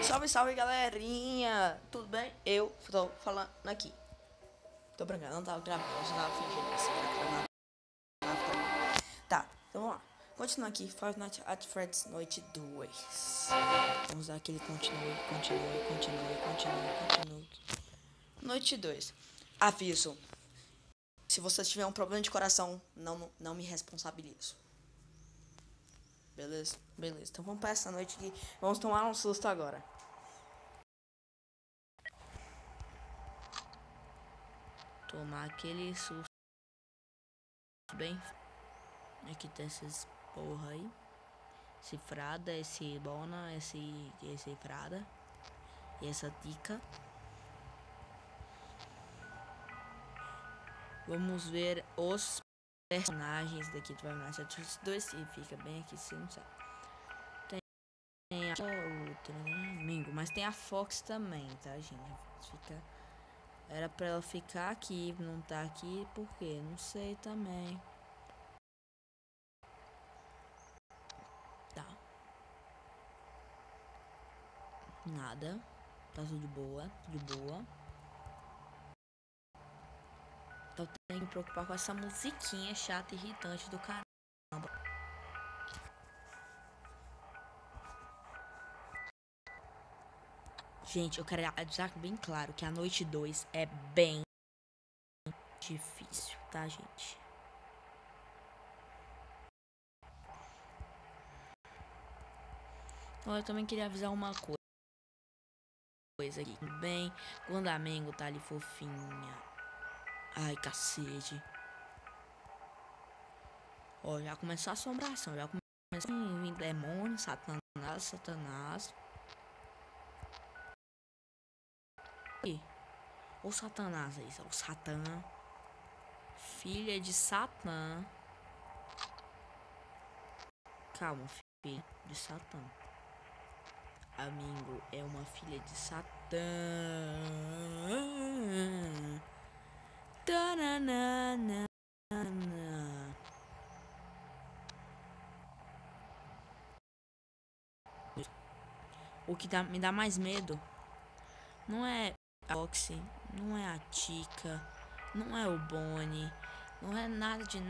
Salve, salve, galerinha! Tudo bem? Eu tô falando aqui. Tô brincando, não tava gravando, eu só tava fingindo assim, Tá, então vamos lá. Continuando aqui, Five Nights at Freddy's Noite 2. Vamos dar aquele continue. Noite 2. Aviso. Se você tiver um problema de coração, não me responsabilizo. Beleza? Beleza. Então vamos pra essa noite aqui. Vamos tomar um susto agora. Tomar aquele susto bem. Aqui tem esses porra aí. Esse frada, esse bona, esse frada. E essa tica. Vamos ver os personagens daqui do Five Nights at Freddy's 2. E fica bem aqui, se não sabe. Tem a outra, né? Mingo, mas tem a Fox também, tá, gente? Fica... Era pra ela ficar aqui, não tá aqui, por quê? Não sei também. Tá. Nada. Tá tudo de boa, Então tem que me preocupar com essa musiquinha chata e irritante do caramba. Gente, eu quero deixar bem claro que a noite 2 é bem difícil, tá, gente? Então, eu também queria avisar uma coisa aqui. Bem, quando a Mengo tá ali fofinha. Ai, cacete. Ó, já começou a assombração. Já começou a vir demônio, Satanás. E o Satanás aí, o Satã. Filha de Satã. Calma, filha de Satã. Amigo é uma filha de Satã. Tananana. O que me dá mais medo não é a Foxy, não é a Tica, não é o Bonnie, não é nada disso.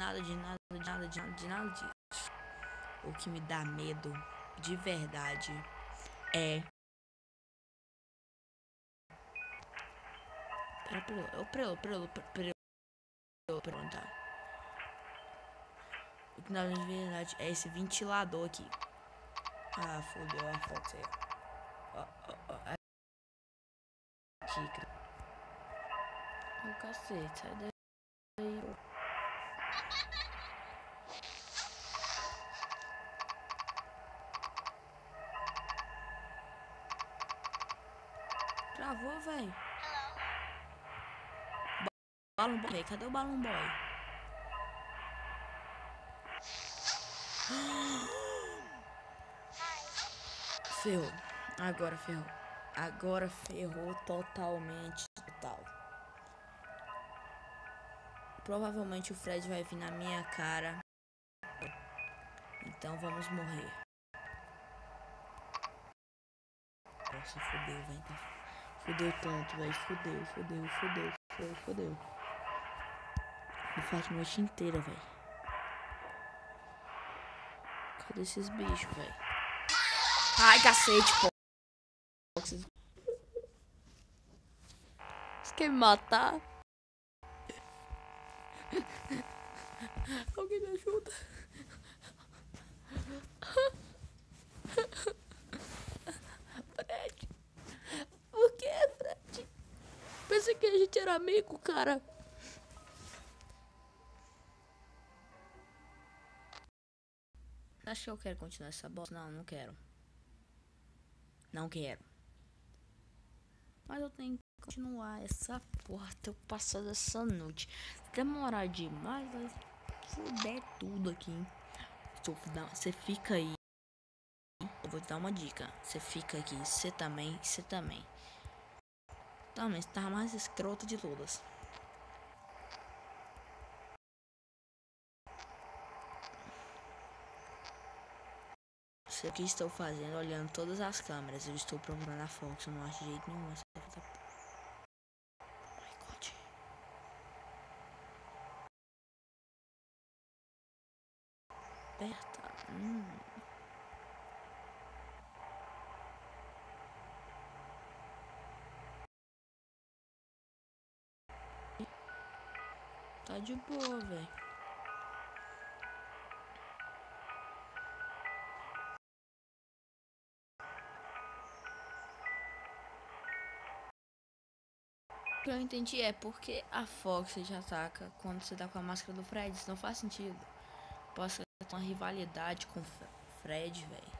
O que me dá medo de verdade é... Perguntar. O que na verdade é esse ventilador aqui. Ah, fodeu a foto aí. A Tica. Ô cacete, sai daí. Travou, velho. Balloon Boy, cadê o Balloon Boy? Ferrou. Agora ferrou totalmente. Total. Provavelmente o Fred vai vir na minha cara. Então vamos morrer. Nossa, fodeu, velho. Fodeu tanto, velho. Fodeu. Me faz a noite inteira, velho. Cadê esses bichos, velho? Ai, cacete, pô. Você quer me matar? Alguém me ajuda. Fred. Por que, Fred? Pensei que a gente era amigo, cara. Acho que eu quero continuar essa bosta. Não quero. Não quero. Mas eu tenho que continuar essa porra até eu passar dessa noite. Se demorar demais, vai fuder tudo aqui. Você fica aí. Eu vou te dar uma dica. Você fica aqui. Você também. Também, você tá mais escrota de todas. Fox. O que estou fazendo? Olhando todas as câmeras. Eu estou procurando a Fox. Eu não acho de jeito nenhum essa filha da... Oh my God. Aperta. Tá de boa, velho. O que eu entendi é porque a Fox te ataca quando você tá com a máscara do Fred. Isso não faz sentido. Posso ter uma rivalidade com o Fred, velho.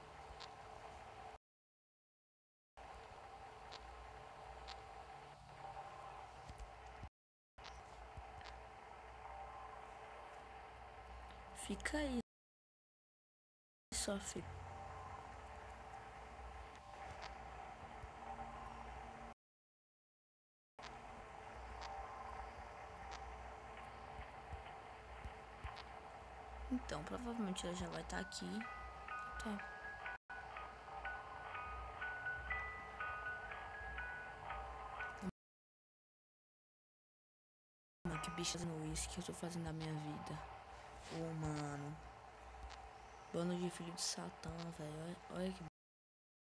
Fica aí, só fica. Então, provavelmente ela já vai estar aqui. Tá. Mano, que bicho no isso que eu tô fazendo na minha vida. Ô, mano. Bando de filho de Satã, velho. Olha que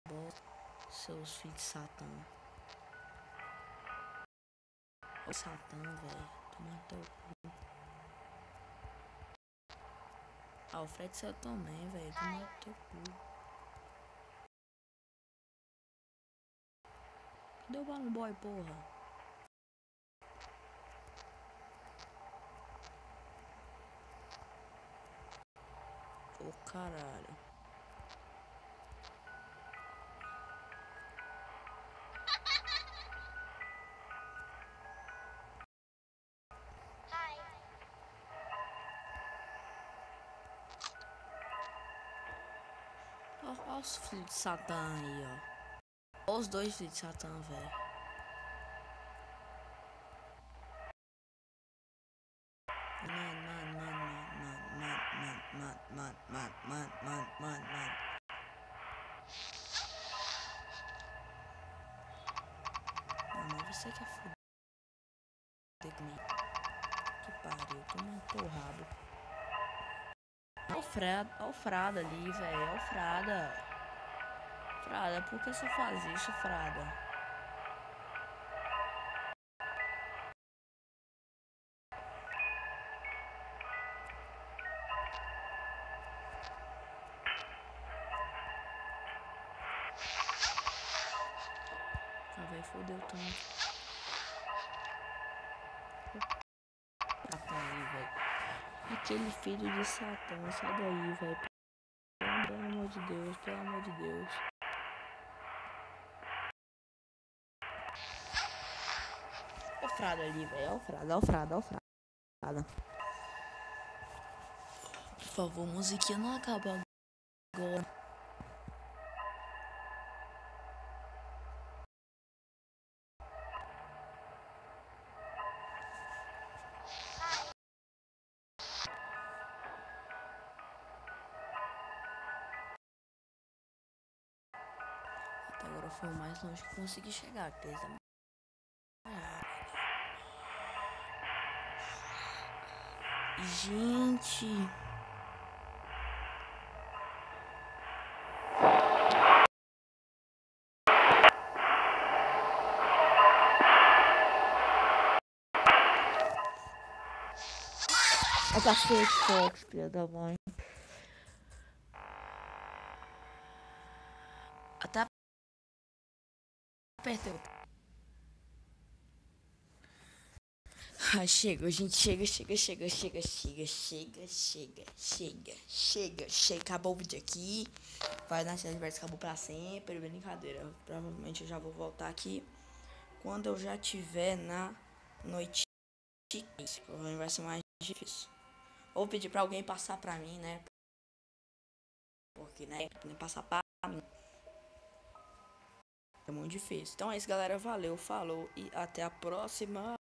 bosta. Seus filhos de Satã. Ô, Satã, velho. Toma teu cu. Ah, o Fred saiu também, velho. Toma teu cu. Cadê o Balloon Boy, porra? Ô, caralho. Olha os filhos de Satã aí, ó. Olha os dois filhos de Satã, velho. Mano. Não, mas você quer fuder comigo? Que pariu, toma um porrado. Olha o Frada ali, velho. Olha o Frada. Frada, por que você faz isso, Frada? Ah, velho, fodeu tanto. Satã aí, velho. Aquele filho de Satã, sai daí, velho. Pelo amor de Deus, pelo amor de Deus. Olha o Frada ali, velho. Olha o Frada, olha o Frada, olha o Frada. Por favor, musiquinha não acaba agora. Até agora foi o mais longe que consegui chegar, pesa. Gente. A cacete, Fox, filha da mãe. Até apertei. Ah, chega, gente, chega. Acabou o vídeo aqui. Vai nascer aniversário, acabou pra sempre. Brincadeira. Provavelmente eu já vou voltar aqui quando eu já tiver na noite 15. Provavelmente vai ser mais difícil. Vou pedir pra alguém passar pra mim, né? Porque, né, passar pra mim é muito difícil. Então é isso, galera. Valeu, falou e até a próxima.